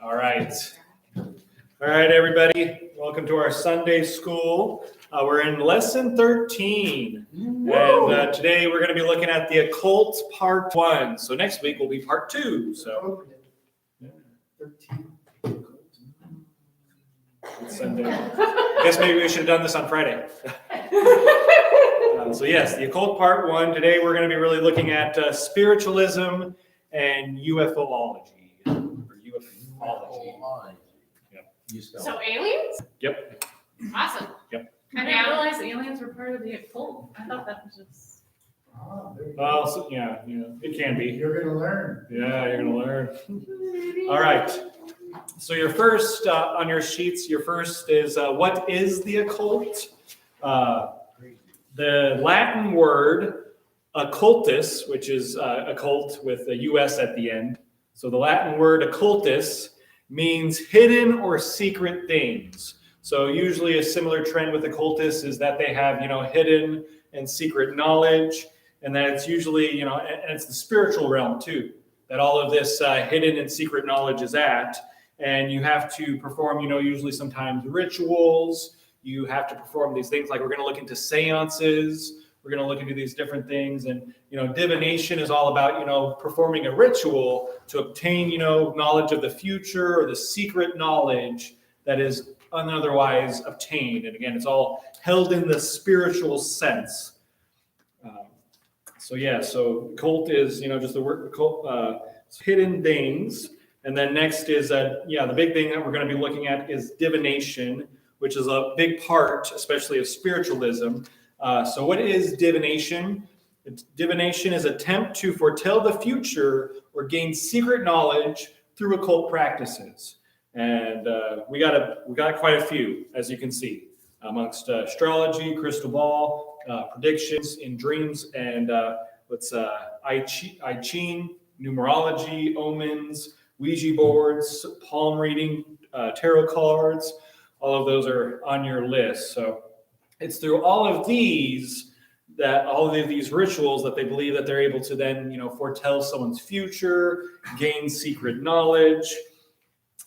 All right. All right, everybody. Welcome to our Sunday school. We're in lesson 13. And today we're going to be looking at the occult part 1. So next week will be part 2. So 13. It's Sunday. I guess maybe we should have done this on Friday. So yes, the occult part 1. Today we're going to be really looking at spiritualism and ufology. Yep. So aliens? Yep. Awesome. Yep. I didn't realize aliens were part of the occult. I thought that was just... Well, so, yeah, it can be. You're going to learn. Yeah, you're going to learn. All right. So your first, on your sheets, your first is, what is the occult? The Latin word occultus, which is occult with a US at the end. So the Latin word occultus means hidden or secret things. So usually a similar trend with occultists is that they have, hidden and secret knowledge, and that it's usually, and it's the spiritual realm too, that all of this hidden and secret knowledge is at. And you have to perform, usually sometimes rituals. You have to perform these things, like we're going to look into seances. We're going to look into these different things. And, divination is all about, performing a ritual to obtain, knowledge of the future or the secret knowledge that is otherwise obtained. And again, it's all held in the spiritual sense. So occult is, just the word occult, hidden things. And then next is, the big thing that we're going to be looking at is divination, which is a big part, especially of spiritualism. So what is divination? Divination is an attempt to foretell the future or gain secret knowledge through occult practices. And we got quite a few, as you can see, amongst astrology, crystal ball, predictions in dreams, and I Ching, numerology, omens, Ouija boards, palm reading, tarot cards. All of those are on your list. So it's through all of these rituals that they believe that they're able to then, foretell someone's future, gain secret knowledge.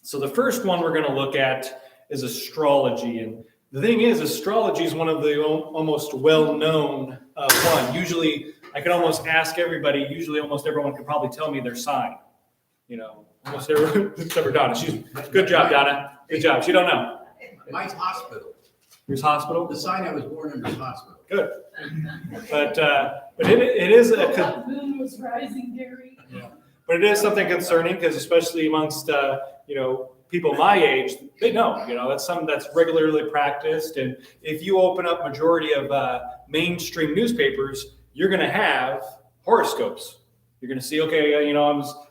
So the first one we're going to look at is astrology. And the thing is, astrology is one of the almost well-known one. Usually, I can almost ask everybody, almost everyone could probably tell me their sign. Almost everyone, except for Donna. Good job, Donna. Good job. She don't know. Mine's hospital. Yours hospital? The sign I was born under is hospital. Good. But it is a moon was rising, Gary. Yeah. But it is something concerning, because especially amongst people my age, they know that's something that's regularly practiced. And if you open up majority of mainstream newspapers, you're going to have horoscopes. You're going to see, okay,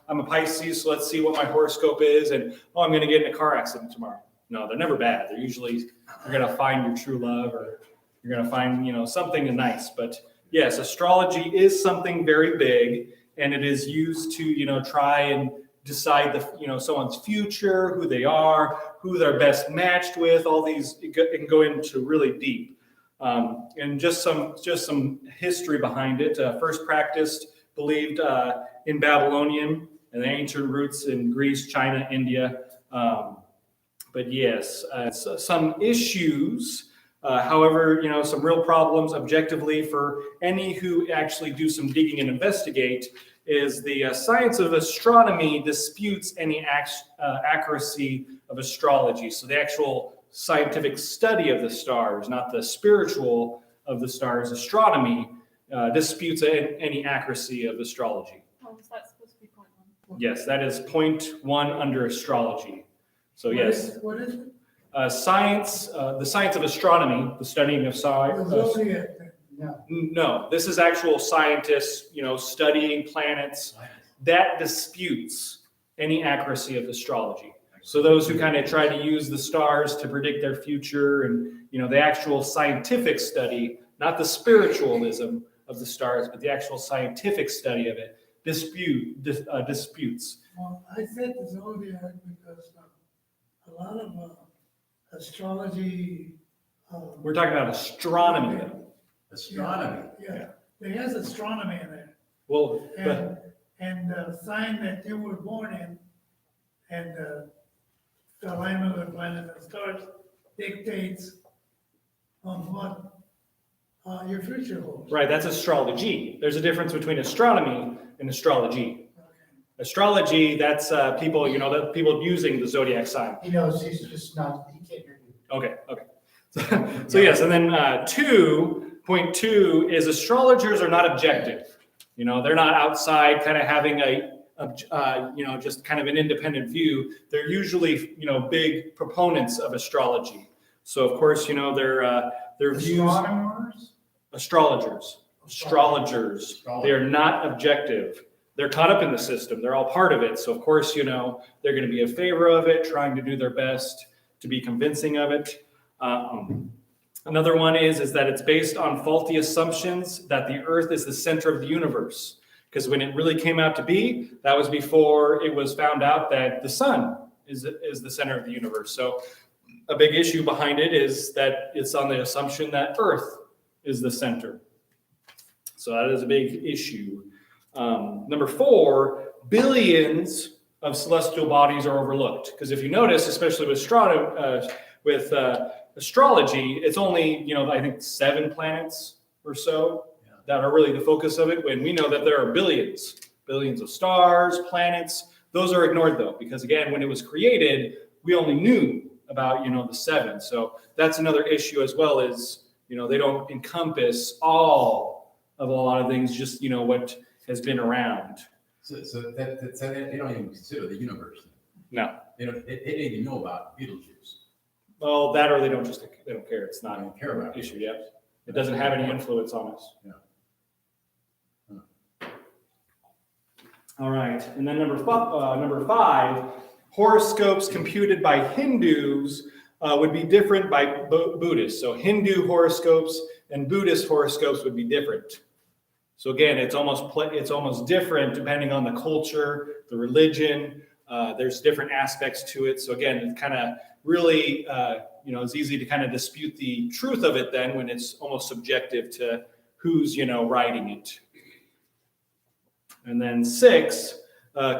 I'm a Pisces, so let's see what my horoscope is, and I'm going to get in a car accident tomorrow. No, they're never bad. They're usually, you're going to find your true love, or you're going to find, something nice. But yes, astrology is something very big, and it is used to, try and decide someone's future, who they are, who they're best matched with. All these, it can go into really deep. And just some history behind it. First practiced, believed in Babylonian and the ancient roots in Greece, China, India. But yes, some issues. However, some real problems objectively for any who actually do some digging and investigate is the science of astronomy disputes any accuracy of astrology. So the actual scientific study of the stars, not the spiritual of the stars, astronomy disputes any accuracy of astrology. Oh, is that supposed to be point 1? Yes, that is point 1 under astrology. So yes. What is it? Science, the science of astronomy, the studying of science. No, this is actual scientists, studying planets that disputes any accuracy of astrology. So those who kind of try to use the stars to predict their future, and the actual scientific study, not the spiritualism of the stars, but the actual scientific study of it, disputes. Well, I said the zodiac because a lot of astrology. We're talking about astronomy, though. Astronomy. Yeah, there is astronomy in there. Well, And the sign that they were born in, and the alignment of the planets and stars dictates on what your future holds. Right, that's astrology. There's a difference between astronomy and astrology. Okay. Astrology, that's people, that people using the zodiac sign. He knows, he's just not, he can't hear you. Okay. So yes, and then 2.2 is astrologers are not objective. They're not outside kind of having just kind of an independent view. They're usually, big proponents of astrology. So of course, their views. Astronomers? Astrologers. They are not objective. They're caught up in the system. They're all part of it. So of course, they're going to be in favor of it, trying to do their best to be convincing of it. Another one is that it's based on faulty assumptions that the earth is the center of the universe. Because when it really came out to be, that was before it was found out that the sun is the center of the universe. So a big issue behind it is that it's on the assumption that earth is the center. So that is a big issue. Number 4, billions of celestial bodies are overlooked. Because if you notice, especially with astrology, it's only, I think 7 planets or so that are really the focus of it, when we know that there are billions of stars, planets. Those are ignored though, because again, when it was created, we only knew about, the 7. So that's another issue as well, is, they don't encompass all of a lot of things, just, what has been around. So they don't even consider the universe. No. They don't even know about Beetlejuice. Well, that or they don't care. It's I not don't care about an it. issue yet. It doesn't have any influence on us. Yeah. All right. And then number 5, horoscopes computed by Hindus would be different by Buddhists. So Hindu horoscopes and Buddhist horoscopes would be different. So again, it's almost different depending on the culture, the religion. There's different aspects to it. So again, it kind of really, it's easy to kind of dispute the truth of it then when it's almost subjective to who's, writing it. And then 6,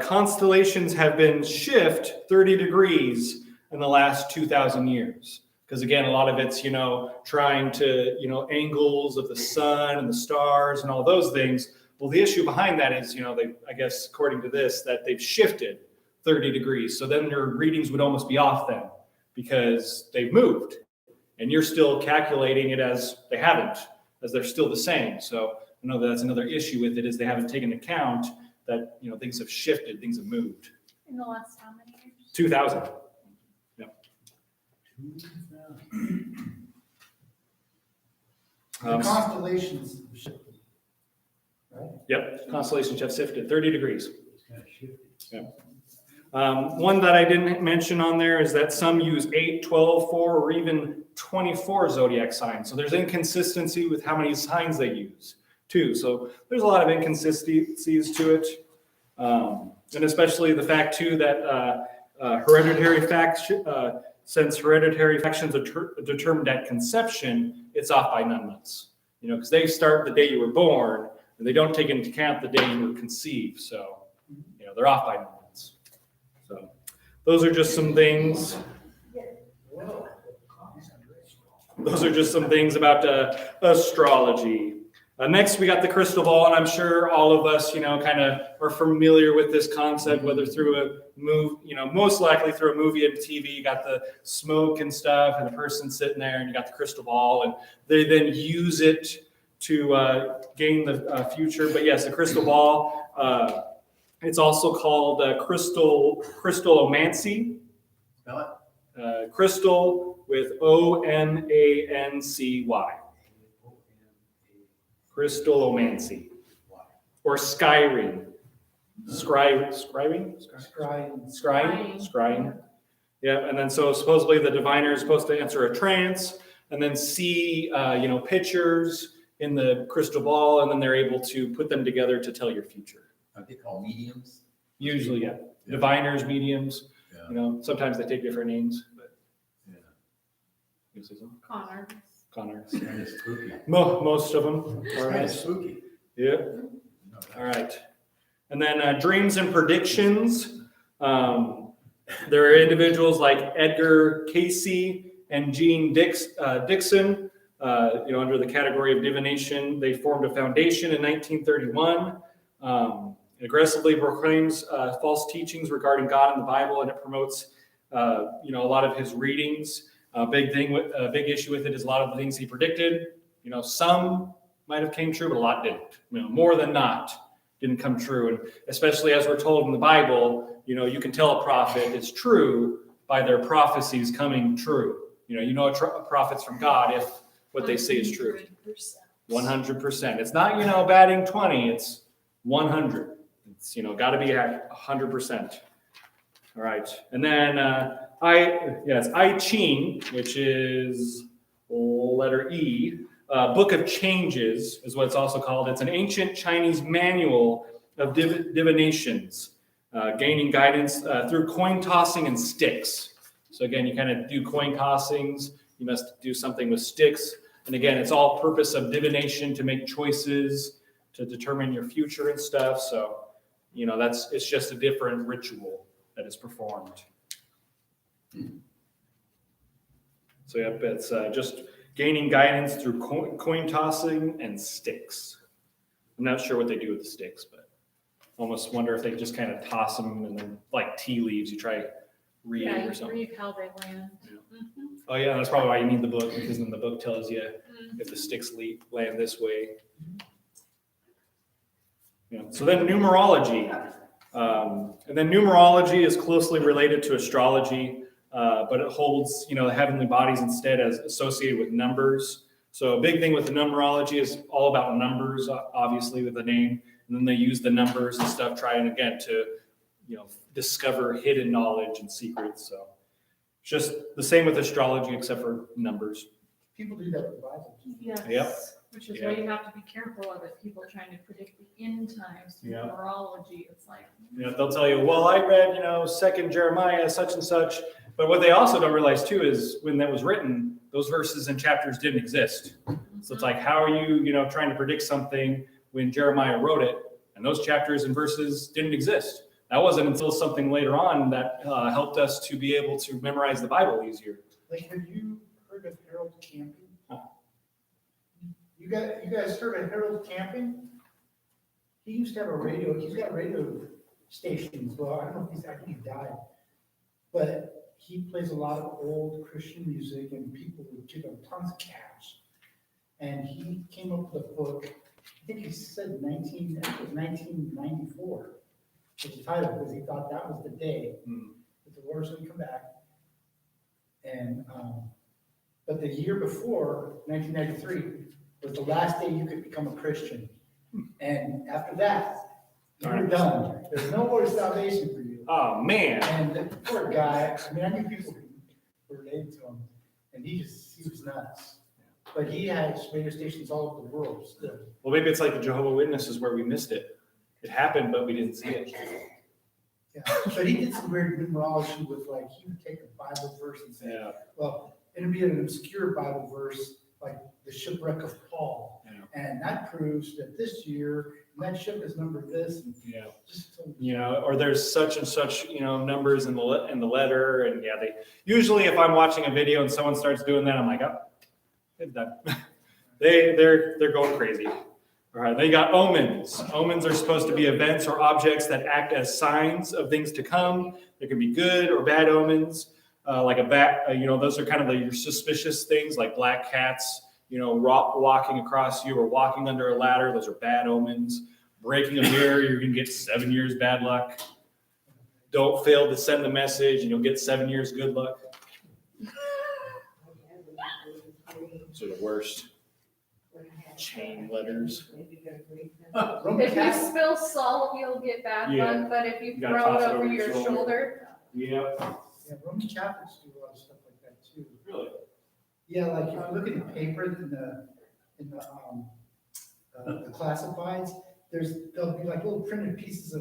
constellations have been shift 30 degrees in the last 2,000 years. Because again, a lot of it's, trying to, angles of the sun and the stars and all those things. Well, the issue behind that is, I guess, according to this, that they've shifted 30 degrees. So then your readings would almost be off then because they've moved. And you're still calculating it as they haven't, as they're still the same. So I know that's another issue with it, is they haven't taken account that, things have shifted, things have moved. In the last how many years? 2000. The constellations shifted, right? Yep, constellations have shifted 30 degrees. It's kind of shifty. Yep. One that I didn't mention on there is that some use 8, 12, 4, or even 24 zodiac signs. So there's inconsistency with how many signs they use too. So there's a lot of inconsistencies to it. And especially the fact too that since hereditary factions are determined at conception, it's off by 9 months. Because they start the day you were born, and they don't take into account the day you were conceived. So, they're off by 9 months. So, those are just some things. Those are just some things about astrology. Next, we got the crystal ball, and I'm sure all of us, kind of are familiar with this concept, whether through a movie, most likely through a movie and TV. You got the smoke and stuff, and the person sitting there, and you got the crystal ball, and they then use it to gain the future. But yes, the crystal ball. It's also called crystallomancy. Spell Crystal with Omancy. Crystallomancy. Or scrying. Scrying. Yeah, and then so supposedly the diviner is supposed to enter a trance and then see, pictures in the crystal ball, and then they're able to put them together to tell your future. Are they called mediums? Usually, yeah. Diviners, mediums. Yeah. Sometimes they take different names, but Yeah. you say something? Connors. Kind of spooky. Most of them. It's All kind of right. spooky. Yeah. No, All right. And then dreams and predictions. There are individuals like Edgar Casey and Gene Dixon, under the category of divination. They formed a foundation in 1931. It aggressively proclaims false teachings regarding God and the Bible, and it promotes, a lot of his readings. A big issue with it is a lot of the things he predicted. Some might have came true, but a lot didn't. More than not didn't come true. And especially as we're told in the Bible, you can tell a prophet is true by their prophecies coming true. A prophet's from God if what they say is true. 100%. It's not, batting 20, it's 100. It's, got to be at 100%. All right. And then I Ching, which is letter E, Book of Changes is what it's also called. It's an ancient Chinese manual of divinations, gaining guidance through coin tossing and sticks. So again, you kind of do coin tossings. You must do something with sticks. And again, it's all purpose of divination to make choices, to determine your future and stuff. So, it's just a different ritual that is performed. So yep, it's just gaining guidance through coin tossing and sticks. I'm not sure what they do with the sticks, but almost wonder if they just kind of toss them and then like tea leaves, you try reading or something. Read how they land. Yeah. Oh yeah, that's probably why you need the book, because then the book tells you if the sticks land this way. So then numerology. And then numerology is closely related to astrology, but it holds, the heavenly bodies instead as associated with numbers. So a big thing with the numerology is all about numbers, obviously with the name. And then they use the numbers and stuff, trying again to, discover hidden knowledge and secrets. So just the same with astrology, except for numbers. People do that with the Bible. Yes. Yep. Which is why you have to be careful of it. People trying to predict the end times through numerology. It's like, They'll tell you, well, I read, 2nd Jeremiah, such and such. But what they also don't realize too is when that was written, those verses and chapters didn't exist. So it's like, how are you, trying to predict something when Jeremiah wrote it and those chapters and verses didn't exist? That wasn't until something later on that helped us to be able to memorize the Bible easier. Like, have you heard of Harold Camping? You guys heard of Harold Camping? He used to have a radio. He's got radio stations. Well, I don't know if I think he died. But he plays a lot of old Christian music, and people would give him tons of cash. And he came up with a book. I think he said 1994. Was the title, because he thought that was the day that the Lord's going to come back. And but the year before, 1993, was the last day you could become a Christian. And after that, you're done. There's no more salvation for you. Oh man! And the poor guy. I mean, I knew people who related to him, and he was nuts. But he has radio stations all over the world still. Well, maybe it's like the Jehovah's Witnesses where we missed it. It happened, but we didn't see it. Yeah, but he did some weird numerology with, like, he would take a Bible verse and say, well, it'd be an obscure Bible verse, like the shipwreck of Paul. Yeah. And that proves that this year, that ship is numbered this. And just or there's such and such, numbers in the letter. And they usually, if I'm watching a video and someone starts doing that, I'm like, oh, they've done. They're going crazy. All right, they got omens. Omens are supposed to be events or objects that act as signs of things to come. There can be good or bad omens, like a bat. Those are kind of your suspicious things, like black cats, walking across you or walking under a ladder. Those are bad omens. Breaking a mirror, you're going to get 7 years bad luck. Don't fail to send the message, and you'll get 7 years good luck. Those are the worst. Chain letters. if you spill salt, you'll get bad luck, but if you throw it over your shoulder. Yeah, Roman Catholics do a lot of stuff like that too. Really? Yeah, like if you look at the paper in the classifieds, there'll be like little printed pieces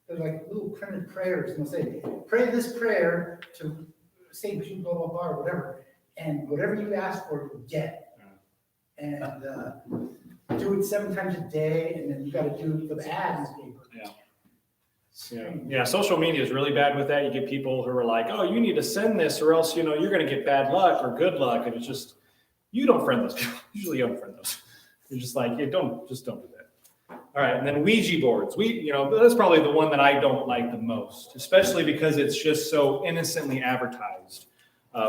they're like little printed prayers, and they'll say, pray this prayer to say blah blah blah or whatever, and whatever you ask for, you'll get. And do it 7 times a day, and then you got to do the ad in the paper. Yeah. Yeah, social media is really bad with that. You get people who are like, oh, you need to send this or else, you're going to get bad luck or good luck. And it's just, you don't friend those people. Usually you don't friend those. You're just like, yeah, don't do that. All right. And then Ouija boards. That's probably the one that I don't like the most, especially because it's just so innocently advertised.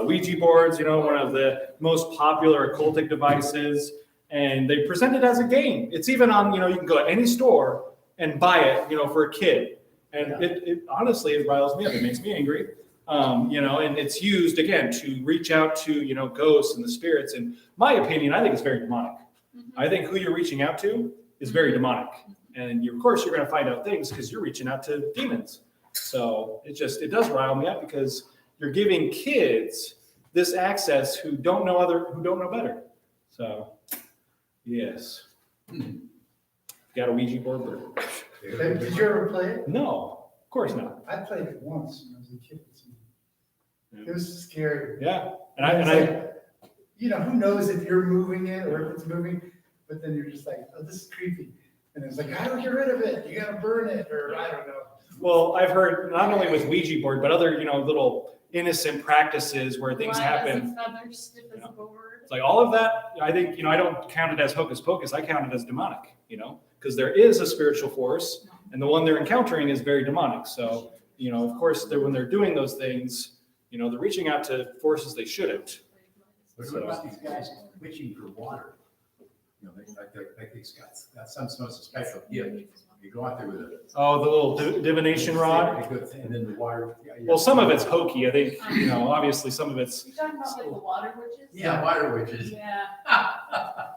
Ouija boards, one of the most popular occultic devices, and they present it as a game. It's even on, you can go to any store and buy it, for a kid. And it honestly, it riles me up. It makes me angry. And it's used again to reach out to, ghosts and the spirits. In my opinion, I think it's very demonic. I think who you're reaching out to is very demonic. And of course, you're going to find out things because you're reaching out to demons. So it does rile me up because you're giving kids this access who don't know better. So, yes. Got a Ouija board? Did you ever play it? No, of course not. I played it once when I was a kid. It was scary. Yeah, who knows if you're moving it or if it's moving, but then you're just like, oh, this is creepy. And it's like, how do we get rid of it? You gotta burn it, or I don't know. Well, I've heard not only with Ouija board, but other, little innocent practices where things happen. It's like all of that. I think, I don't count it as hocus pocus. I count it as demonic, because there is a spiritual force, and the one they're encountering is very demonic. So, of course, when they're doing those things, they're reaching out to forces they shouldn't. What about these guys witching for water? Like these guys got some sort of special gift. You go out there with it. Oh, the little divination rod. And then the water. Well, some of it's hokey. I think, obviously some of it's. You're talking about like the water witches? Yeah, water witches. Yeah.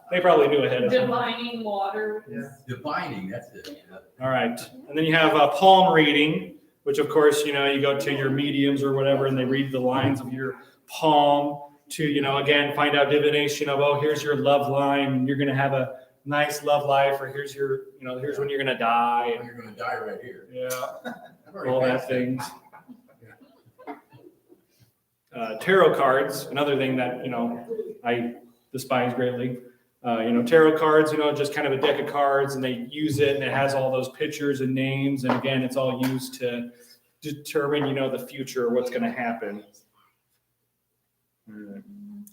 They probably knew ahead of time. Divining water. Yeah. Divining, that's it. All right. And then you have palm reading, which of course, you go to your mediums or whatever, and they read the lines of your palm to, again, find out divination of, oh, here's your love line, and you're going to have a nice love life, or here's your, here's when you're going to die. You're going to die right here. Yeah. All that things. Tarot cards, another thing that, I despise greatly. Tarot cards, just kind of a deck of cards, and they use it, and it has all those pictures and names. And again, it's all used to determine, the future, what's going to happen.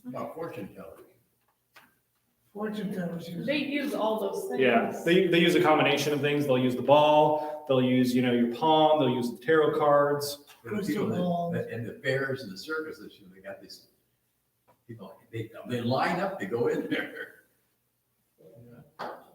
About fortune tellers. Fortune tellers. They use all those things. Yeah, they use a combination of things. They'll use the ball, they'll use, your palm, they'll use the tarot cards. The people and the fairs and the circuses, they got these people, they line up to go in there.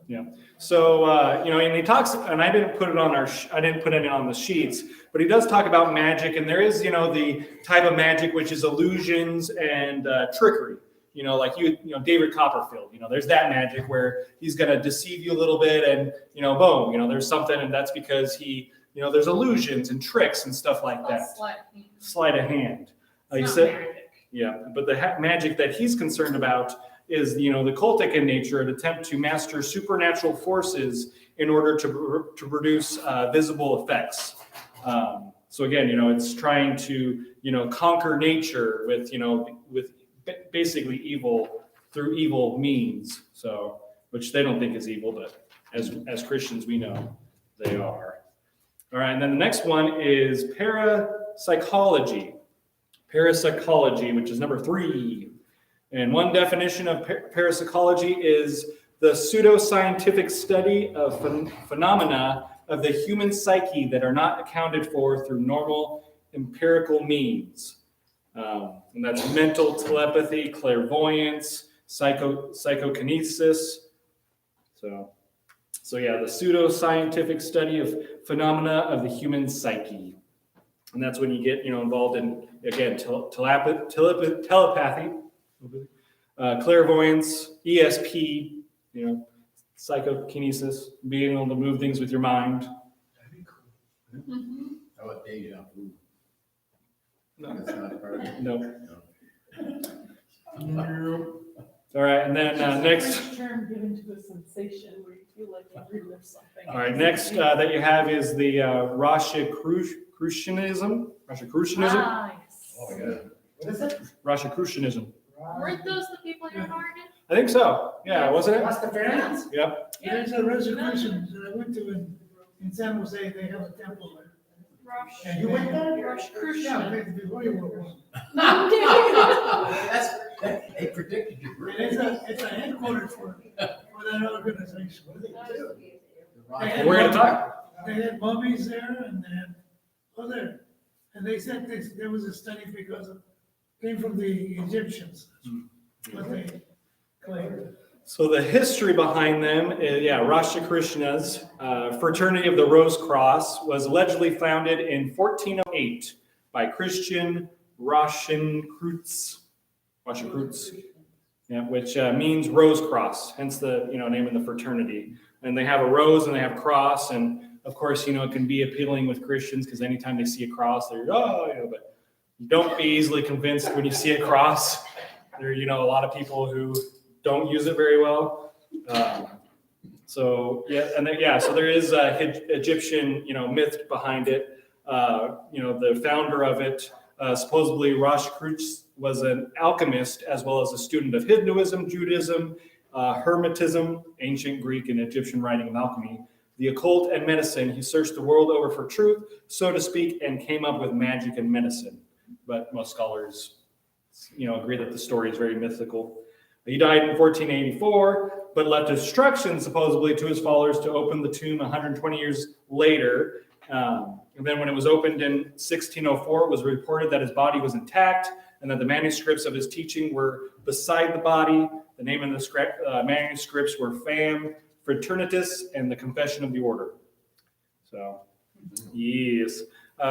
Yeah. So, and he talks, and I didn't put it on I didn't put it on the sheets, but he does talk about magic, and there is, the type of magic which is illusions and trickery. Like David Copperfield. There's that magic where he's going to deceive you a little bit, and boom, there's something, and that's because he, there's illusions and tricks and stuff like that. Sleight of hand. He said, magic. Yeah, but the magic that he's concerned about is, the cultic in nature, an attempt to master supernatural forces in order to produce visible effects. So again, it's trying to, conquer nature with, with basically evil through evil means. So, which they don't think is evil, but as Christians, we know they are. All right, and then the next one is parapsychology. Parapsychology, which is number 3. And one definition of parapsychology is the pseudoscientific study of phenomena of the human psyche that are not accounted for through normal empirical means. And that's mental telepathy, clairvoyance, psychokinesis. So yeah, the pseudoscientific study of phenomena of the human psyche. And that's when you get, involved in, again, telepathy, clairvoyance, ESP, psychokinesis, being able to move things with your mind. That'd be cool. Mm-hmm. How about deja vu? No. That's not part of it. No. No. All right, and then next. Term given to a sensation where you feel like you relive something. All right, next that you have is the Rosicrucianism. Rosicrucianism. Ah, yes. Oh, yeah. What is it? Rosicrucianism. Weren't those the people you invited? I think so. Yeah, wasn't it? Rastafarians? Yep. There's a Rosicrucians that I went to in San Jose. They have a temple there. And you went there? Rosh Yeah, Krishna. before you were born. They predicted your birthday. It's a headquarters for that organization. What do they do? We're going to talk. They had mummies there and they had other, and they said there was a study because it came from the Egyptians. What they claimed. So the history behind them is, Rosh Krishna's Fraternity of the Rose Cross was allegedly founded in 1408 by Christian Rosenkreutz, which means rose cross, hence the name of the fraternity. And they have a rose and they have cross, and of course, it can be appealing with Christians because anytime they see a cross, they're but don't be easily convinced when you see a cross. There are a lot of people who don't use it very well. So there is a Egyptian myth behind it. The founder of it, supposedly Rosh Krishna, was an alchemist as well as a student of Hinduism, Judaism, Hermetism, ancient Greek and Egyptian writing of alchemy, the occult and medicine. He searched the world over for truth, so to speak, and came up with magic and medicine. But most scholars, agree that the story is very mythical. He died in 1484, but left instructions supposedly to his followers to open the tomb 120 years later. And then when it was opened in 1604, it was reported that his body was intact and that the manuscripts of his teaching were beside the body. The name of the manuscripts were Fam Fraternitas and the Confession of the Order. So, yes.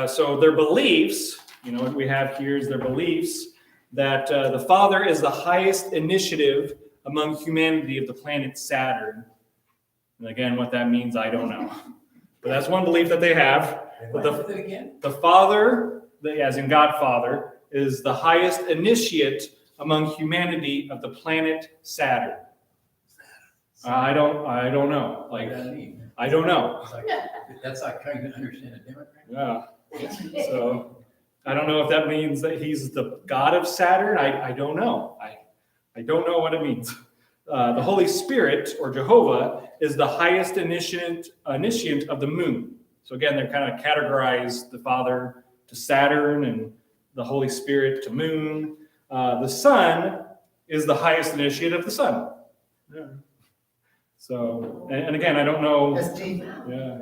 So their beliefs, what we have here is their beliefs that the Father is the highest initiative among humanity of the planet Saturn. And again, what that means, I don't know. But that's one belief that they have. But the Father, as in Godfather, is the highest initiate among humanity of the planet Saturn. I don't know. What does that mean? I don't know. That's like trying to understand a Democrat. Yeah. So I don't know if that means that he's the god of Saturn. I don't know. I don't know what it means. The Holy Spirit, or Jehovah, is the highest initiant of the moon. So again, they're kind of categorized the Father to Saturn and the Holy Spirit to moon. The Son is the highest initiate of the sun. Yeah. So, and again, I don't know. That's deep. Yeah.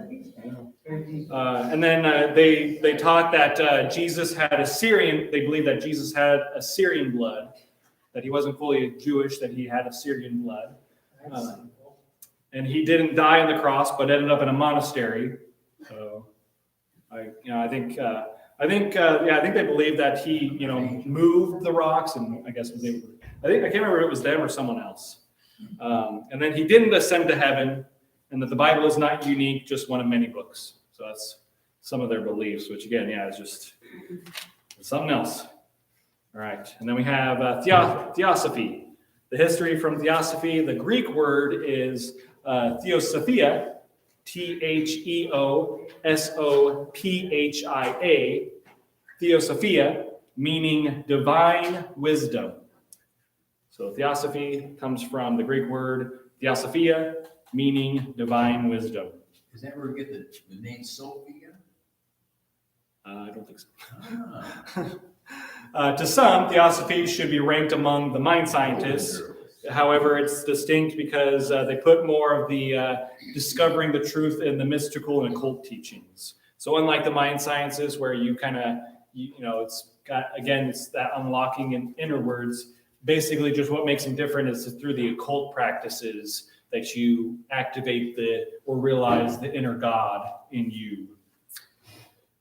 Very deep. And then they taught that Jesus had Assyrian. They believe that Jesus had Assyrian blood, that he wasn't fully Jewish, that he had Assyrian blood, and he didn't die on the cross, but ended up in a monastery. So, I think they believe that he moved the rocks, and I guess was able to. I can't remember if it was them or someone else. And then he didn't ascend to heaven, and that the Bible is not unique, just one of many books. So that's some of their beliefs, which again, is just something else. All right, and then we have Theosophy. The history from Theosophy, the Greek word is Theosophia, Theosophia, Theosophia, meaning divine wisdom. So Theosophy comes from the Greek word Theosophia, meaning divine wisdom. Does that where we get the name Sophia? I don't think so. Ah. To some, Theosophy should be ranked among the mind scientists. However, it's distinct because they put more of the discovering the truth in the mystical and occult teachings. So unlike the mind sciences where you kind of, it's that unlocking in inner words. Basically, just what makes them different is through the occult practices that you activate or realize the inner God in you.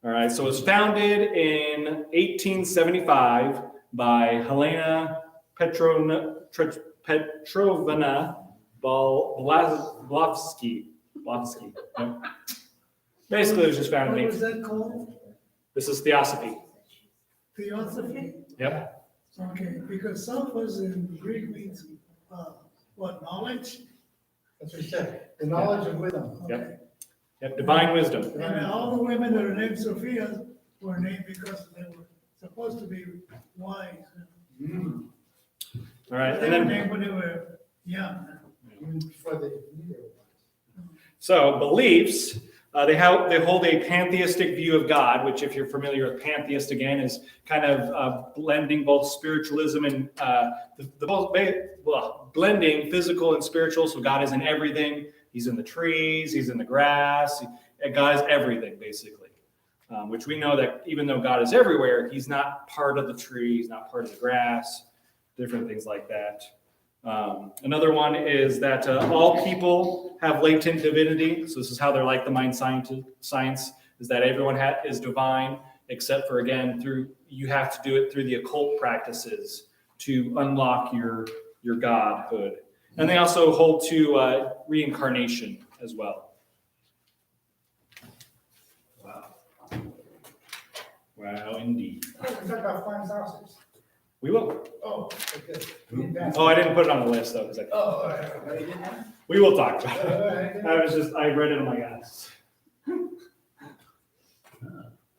All right, so it was founded in 1875 by Helena Petrovna Blavatsky. Yep. Basically, it was just founded in What was that called? This is Theosophy. Theosophy? Yep. Okay, because sophos in Greek means, knowledge? That's what he said. The knowledge of wisdom. Okay. Yep. Divine wisdom. And all the women that are named Sophia were named because they were supposed to be wise. All right, They and were then named when they were young. Even before they knew they were wise. so beliefs. They hold a pantheistic view of God, which, if you're familiar with pantheist, again, is kind of blending both spiritualism and blending physical and spiritual. So God is in everything. He's in the trees. He's in the grass. God is everything, basically. Which we know that even though God is everywhere, he's not part of the tree. He's not part of the grass. Different things like that. Another one is that all people have latent divinity. So this is how they're like the mind science, is that everyone is divine, except for, again, you have to do it through the occult practices to unlock your godhood. And they also hold to reincarnation as well. Wow, indeed. Let's talk about flying saucers. We will. Oh, okay. Oh, I didn't put it on the list though, because Oh, you didn't have? we will talk about it. Oh, I read it in my guys.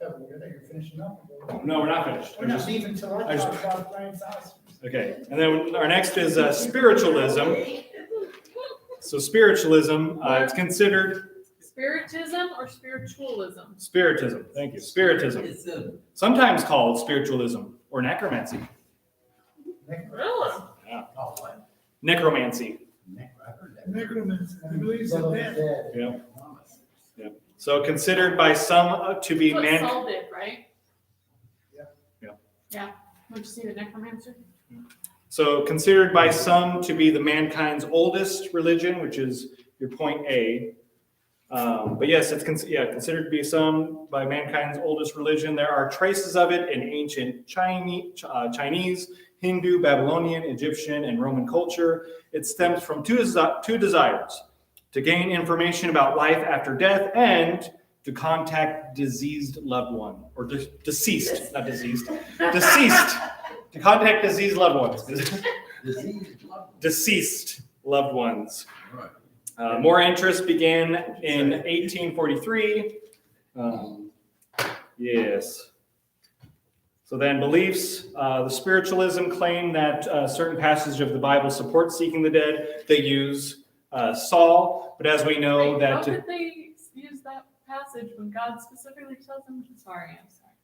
you're finishing up. No, we're not finished. We're not leaving until I talk about flying saucers. Okay, and then our next is spiritualism. So spiritualism, it's considered Spiritism or spiritualism? Spiritism. Thank you. Spiritism. Sometimes called spiritualism or necromancy. Really? Yeah. Oh, what? Necromancy. I've heard that. Necromancy, he believes in that. Yeah. Yeah. So considered by some to be That's what man. Saul did, right? Yeah. Yeah. Yeah. Would you see the necromancer? So considered by some to be the mankind's oldest religion, which is your point A. But yes, it's considered to be some by mankind's oldest religion. There are traces of it in ancient Chinese, Hindu, Babylonian, Egyptian, and Roman culture. It stems from two desires: to gain information about life after death and to contact deceased loved one, or deceased, not diseased, deceased, to contact deceased loved ones. Deceased loved ones. Right. More interest began in 1843. Yes. So then beliefs, the spiritualism claim that certain passages of the Bible support seeking the dead. They use Saul, but as we know How that... could they use that passage when God specifically tells them? I'm sorry.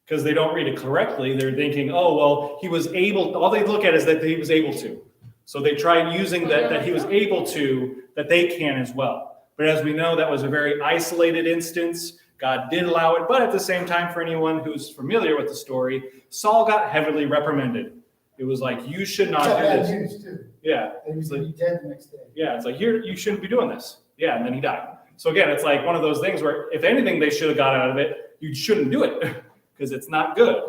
Because they don't read it correctly. They're thinking, oh, well, he was able... All they look at is that he was able to. So they try using that he was able to, that they can as well. But as we know, that was a very isolated instance. God did allow it, but at the same time, for anyone who's familiar with the story, Saul got heavily reprimanded. It was like, you should not do this. News too. Yeah. He was dead the next day. Yeah, it's like, you shouldn't be doing this. Yeah, and then he died. So again, it's like one of those things where if anything they should have got out of it, you shouldn't do it because it's not good.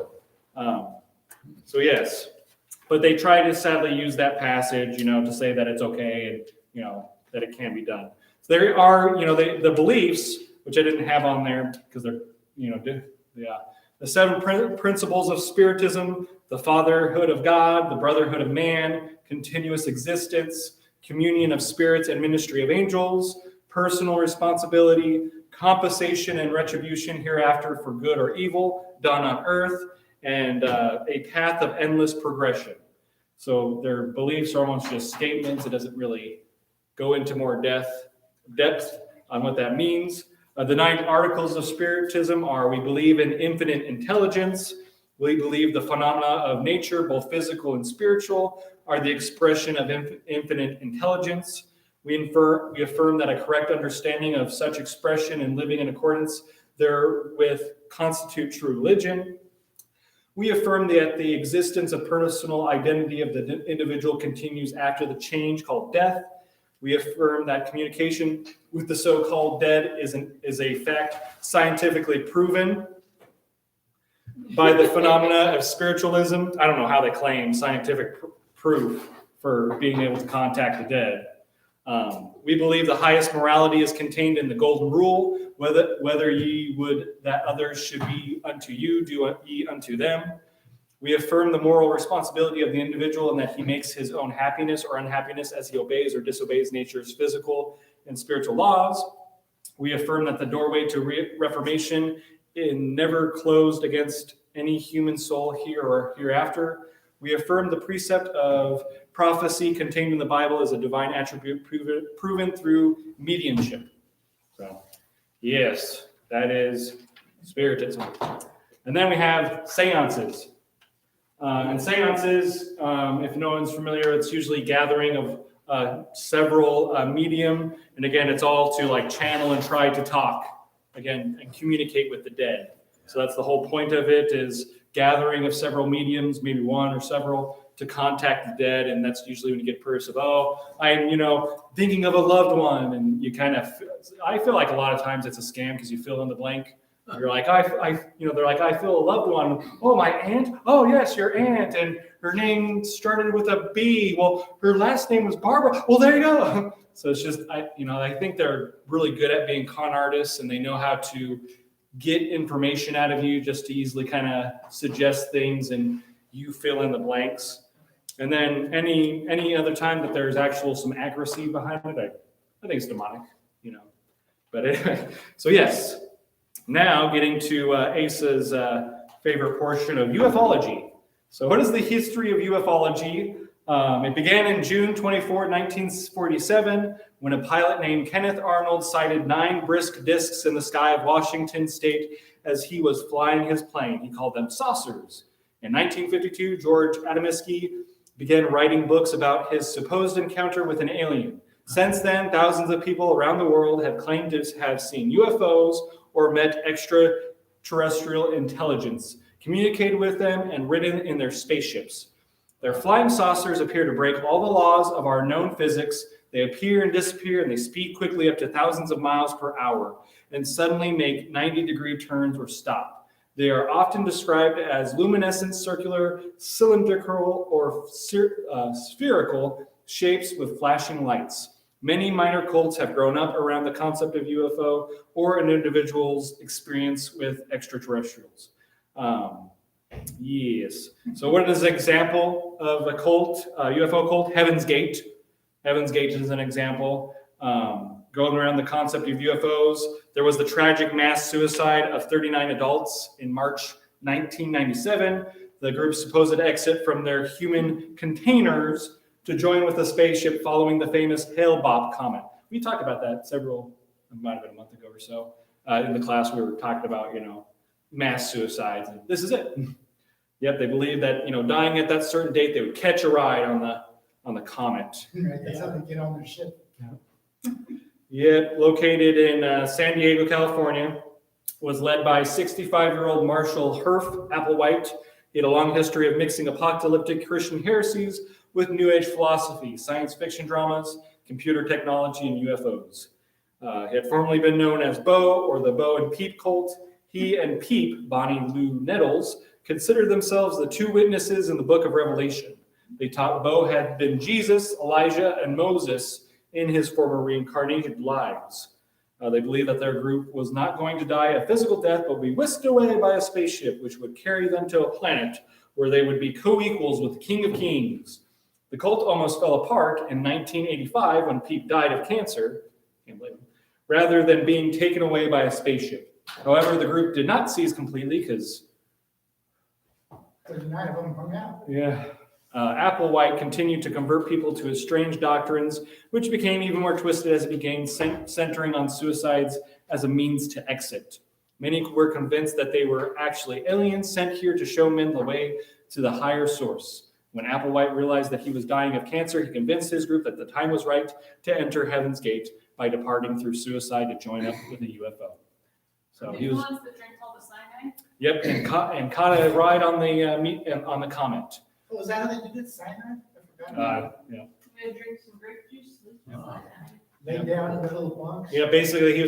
So yes. But they try to sadly use that passage, to say that it's okay and, that it can be done. So there are, the beliefs, which I didn't have on there because they're, the 7 principles of Spiritism: the fatherhood of God, the brotherhood of man, continuous existence, communion of spirits and ministry of angels, personal responsibility, compensation and retribution hereafter for good or evil done on earth, and a path of endless progression. So their beliefs are almost just statements. It doesn't really go into more depth on what that means. The 9 articles of Spiritism are: we believe in infinite intelligence. We believe the phenomena of nature, both physical and spiritual, are the expression of infinite intelligence. We affirm that a correct understanding of such expression and living in accordance therewith constitute true religion. We affirm that the existence of personal identity of the individual continues after the change called death. We affirm that communication with the so-called dead is a fact scientifically proven by the phenomena of spiritualism. I don't know how they claim scientific proof for being able to contact the dead. We believe the highest morality is contained in the golden rule: whether ye would that others should be unto you, do ye unto them. We affirm the moral responsibility of the individual and that he makes his own happiness or unhappiness as he obeys or disobeys nature's physical and spiritual laws. We affirm that the doorway to reformation is never closed against any human soul here or hereafter. We affirm the precept of prophecy contained in the Bible is a divine attribute proven through mediumship. So, yes. That is Spiritism. And then we have seances. And seances, if no one's familiar, it's usually gathering of several medium. And again, it's all to like channel and try to talk again and communicate with the dead. So that's the whole point of it, is gathering of several mediums, maybe one or several, to contact the dead. And that's usually when you get purse of, oh, I'm, thinking of a loved one. And you kind of, I feel like a lot of times it's a scam because you fill in the blank. You're like, they're like, I feel a loved one. Oh, my aunt? Oh, yes, your aunt. And her name started with a B. Well, her last name was Barbara. Well, there you go. So it's just, I think they're really good at being con artists, and they know how to get information out of you just to easily kind of suggest things, and you fill in the blanks. And then any other time that there's actual some accuracy behind it, I think it's demonic, But anyway, so yes. Now getting to Asa's favorite portion of ufology. So what is the history of ufology? It began in June 24, 1947, when a pilot named Kenneth Arnold sighted 9 brisk discs in the sky of Washington state as he was flying his plane. He called them saucers. In 1952, George Adamski began writing books about his supposed encounter with an alien. Since then, thousands of people around the world have claimed to have seen UFOs or met extraterrestrial intelligence, communicated with them, and ridden in their spaceships. Their flying saucers appear to break all the laws of our known physics. They appear and disappear, and they speed quickly up to thousands of miles per hour, and suddenly make 90-degree turns or stop. They are often described as luminescent, circular, cylindrical, or spherical shapes with flashing lights. Many minor cults have grown up around the concept of UFO or an individual's experience with extraterrestrials. Yes. So what is an example of a cult, UFO cult? Heaven's Gate. Heaven's Gate is an example. Going around the concept of UFOs, there was the tragic mass suicide of 39 adults in March 1997. The group's supposed exit from their human containers to join with a spaceship following the famous Hale-Bopp comet. We talked about that it might have been a month ago or so. In the class, we were talking about, mass suicides. And this is it. Yep, they believe that, dying at that certain date, they would catch a ride on the comet. Right, that's how they get on their ship. Yep, located in San Diego, California, was led by 65-year-old Marshall Herff Applewhite. He had a long history of mixing apocalyptic Christian heresies with New Age philosophy, science fiction dramas, computer technology, and UFOs. He had formerly been known as Bo, or the Bo and Peep cult. He and Peep, Bonnie Lou Nettles, considered themselves the 2 witnesses in the book of Revelation. They taught Bo had been Jesus, Elijah, and Moses in his former reincarnated lives. They believed that their group was not going to die a physical death, but be whisked away by a spaceship, which would carry them to a planet where they would be co-equals with the King of Kings. The cult almost fell apart in 1985 when Peep died of cancer, can't blame him, rather than being taken away by a spaceship. However, the group did not cease completely because 39 of them hung out. Yeah. Applewhite continued to convert people to his strange doctrines, which became even more twisted as it began centering on suicides as a means to exit. Many were convinced that they were actually aliens sent here to show men the way to the higher source. When Applewhite realized that he was dying of cancer, he convinced his group that the time was right to enter Heaven's Gate by departing through suicide to join up with a UFO. So he was. The ones that drink all the cyanide? Yep, and caught a ride on the comet. Oh, is that how they did it? Cyanide? I forgot. Yeah. We drink some grape juice. Lay down in the little bunks. Yeah, basically he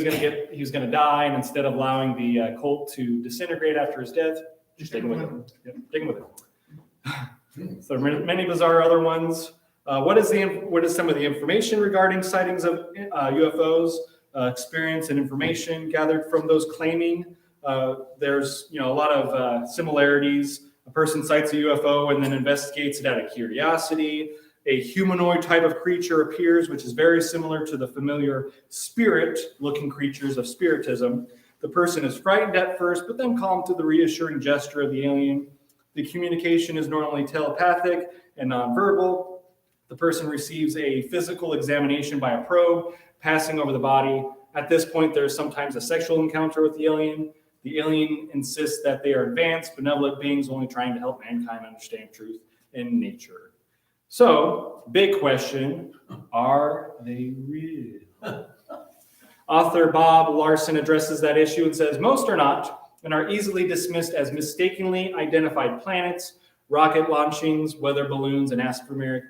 was gonna die, and instead of allowing the cult to disintegrate after his death, just take him with him. Yep, take him with him. So many bizarre other ones. What is some of the information regarding sightings of UFOs? Experience and information gathered from those claiming. There's a lot of similarities. A person sights a UFO and then investigates it out of curiosity. A humanoid type of creature appears, which is very similar to the familiar spirit-looking creatures of Spiritism. The person is frightened at first, but then calmed to the reassuring gesture of the alien. The communication is normally telepathic and nonverbal. The person receives a physical examination by a probe passing over the body. At this point, there's sometimes a sexual encounter with the alien. The alien insists that they are advanced, benevolent beings only trying to help mankind understand truth in nature. So, big question, are they real? Author Bob Larson addresses that issue and says, most are not and are easily dismissed as mistakenly identified planets, rocket launchings, weather balloons, and atmospheric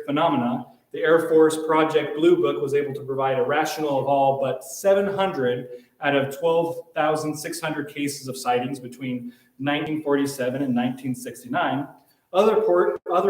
phenomena. The Air Force Project Blue Book was able to provide a rationale of all but 700 out of 12,600 cases of sightings between 1947 and 1969. Other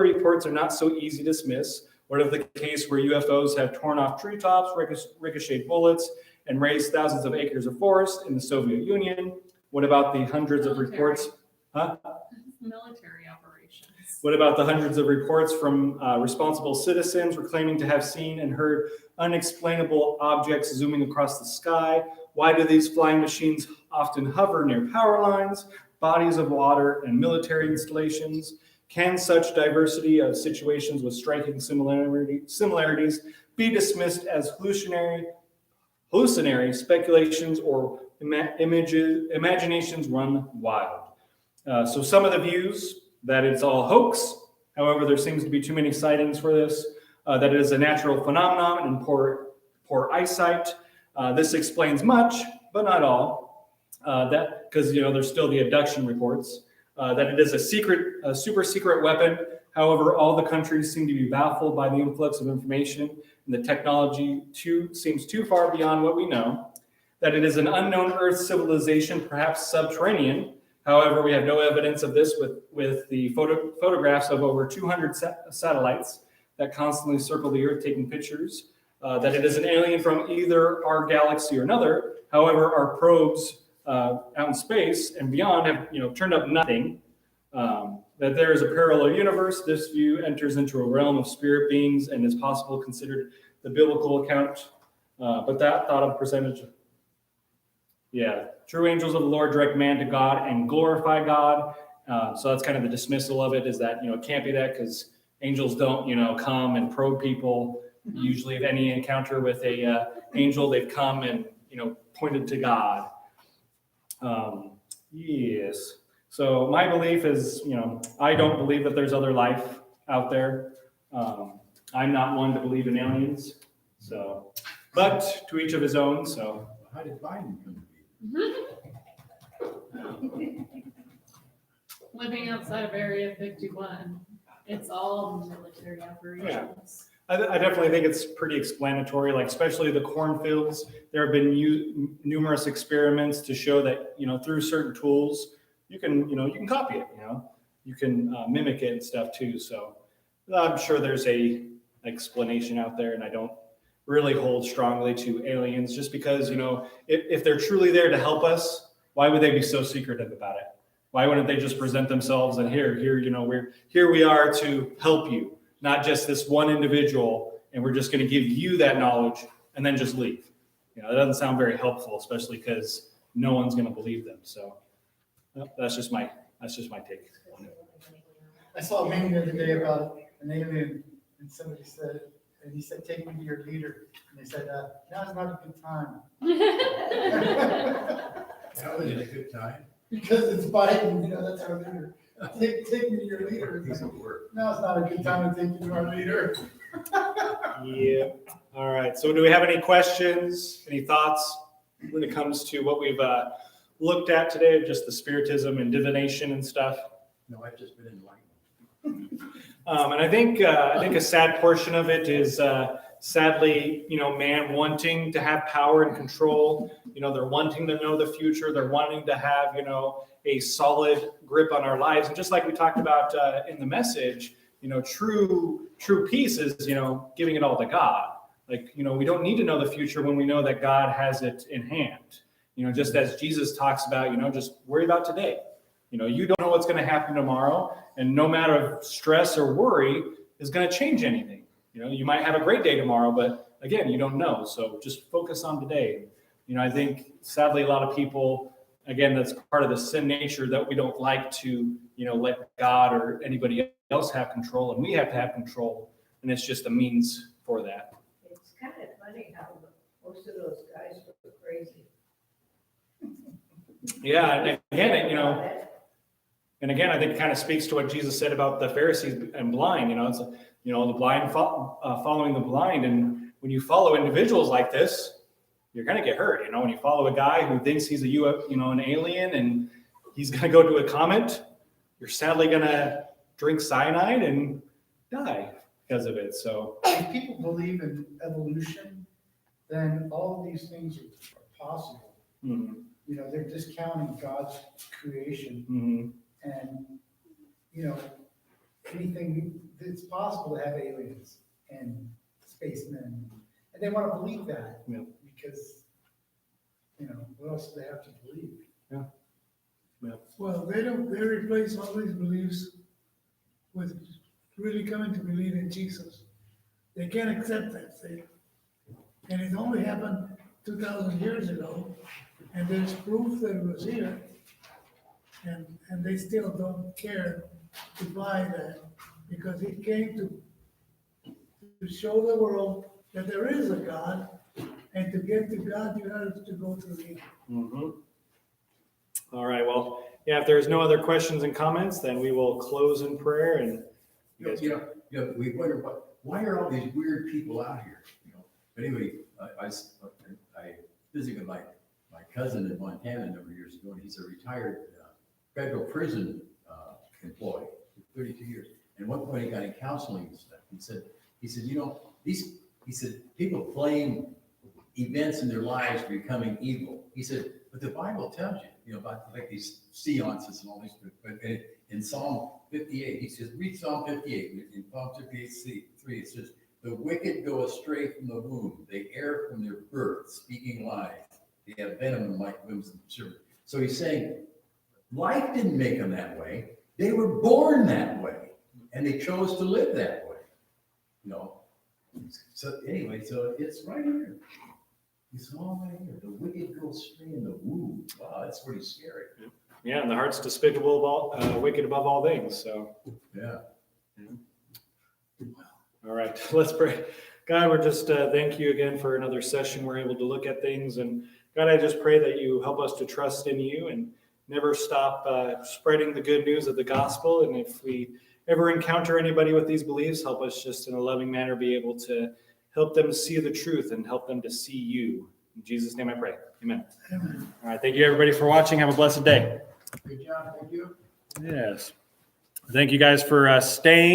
reports are not so easy to dismiss. What of the case where UFOs have torn off treetops, ricocheted bullets, and razed thousands of acres of forest in the Soviet Union? What about the hundreds of reports? Military operations. What about the hundreds of reports from responsible citizens claiming to have seen and heard unexplainable objects zooming across the sky? Why do these flying machines often hover near power lines, bodies of water, and military installations? Can such diversity of situations with striking similarities be dismissed as hallucinatory speculations or imaginations run wild? So some of the views that it's all hoax. However, there seems to be too many sightings for this. That it is a natural phenomenon and poor eyesight. This explains much, but not all. That because there's still the abduction reports. That it is a super secret weapon. However, all the countries seem to be baffled by the influx of information, and the technology seems too far beyond what we know. That it is an unknown Earth civilization, perhaps subterranean. However, we have no evidence of this with the photographs of over 200 satellites that constantly circle the Earth taking pictures. That it is an alien from either our galaxy or another. However, our probes out in space and beyond have turned up nothing. That there is a parallel universe. This view enters into a realm of spirit beings and is possible considered the biblical account. But that thought of percentage. Yeah, true angels of the Lord direct man to God and glorify God. So that's kind of the dismissal of it, is that it can't be that, because angels don't come and probe people. Usually, if any encounter with a angel, they've come and pointed to God. Yes. So my belief is, I don't believe that there's other life out there. I'm not one to believe in aliens. So, but to each of his own. So How did Biden come to be? Living outside of Area 51, it's all military operations. I definitely think it's pretty explanatory, like especially the cornfields. There have been numerous experiments to show that, through certain tools, you can copy it, you can mimic it and stuff too. So I'm sure there's a explanation out there, and I don't really hold strongly to aliens just because, if they're truly there to help us, why would they be so secretive about it? Why wouldn't they just present themselves and here, we are to help you, not just this one individual, and we're just going to give you that knowledge and then just leave. That doesn't sound very helpful, especially because no one's going to believe them. So that's just my take on it. I saw a meme the other day about an alien, and somebody said, and he said, "Take me to your leader." And they said, "Now's not a good time." How is it a good time? Because it's Biden, that's our leader. Take me to your leader. Piece of work. Now's not a good time to take you to our leader. Yeah. All right. So do we have any questions, any thoughts when it comes to what we've looked at today, just the Spiritism and divination and stuff? No, I've just been enlightened. And I think a sad portion of it is sadly, man wanting to have power and control. They're wanting to know the future. They're wanting to have, a solid grip on our lives. And just like we talked about in the message, true peace is, giving it all to God. Like, we don't need to know the future when we know that God has it in hand. Just as Jesus talks about, just worry about today. You don't know what's going to happen tomorrow, and no matter of stress or worry is going to change anything. You might have a great day tomorrow, but again, you don't know. So just focus on today. I think sadly a lot of people, again, that's part of the sin nature, that we don't like to, let God or anybody else have control, and we have to have control, and it's just a means for that. It's kind of funny how most to those guys were crazy. Yeah, and again, and again, I think it kind of speaks to what Jesus said about the Pharisees and blind. It's the blind following the blind, and when you follow individuals like this, you're going to get hurt. When you follow a guy who thinks he's an alien, and he's going to go to a comet, you're sadly going to drink cyanide and die because of it. So If people believe in evolution, then all of these things are possible. mhm, They're discounting God's creation mhm. and, anything, it's possible to have aliens and spacemen. And they want to believe that. Yeah. Because, what else do they have to believe? Well, they replace all these beliefs with really coming to believe in Jesus. They can't accept that, see? And it only happened 2,000 years ago, and there's proof that it was here. And they still don't care to buy that, because he came to show the world that there is a God, and to get to God, you have to go through him. Mm-hmm. All right. Well, yeah, if there's no other questions and comments, then we will close in prayer. And We wonder why are all these weird people out here? But anyway, I visited my cousin in Montana a number of years ago, and he's a retired federal prison employee for 32 years. And one point he got in counseling and stuff. He said, he said, people blame events in their lives becoming evil. He said, but the Bible tells you, about like these seances and all these, but in Psalm 58, he says, read Psalm 58. In Psalm 58:3, it says, the wicked go astray from the womb. They err from their birth, speaking lies. They have venom like wombs and serpents. So he's saying, life didn't make them that way. They were born that way, and they chose to live that way. So anyway, so it's right here. It's all right here. The wicked go astray in the womb. Wow, that's pretty scary. yeah, and the heart's despicable, wicked above all things. So, Yeah. all right, let's pray. God, we're just thank you again for another session. We're able to look at things, and God, I just pray that you help us to trust in you and never stop spreading the good news of the gospel. And if we ever encounter anybody with these beliefs, help us just in a loving manner be able to help them see the truth and help them to see you. In Jesus' name I pray. Amen. Amen. All right. Thank you, everybody, for watching. Have a blessed day. Good job. Thank you. Yes. Thank you guys for staying.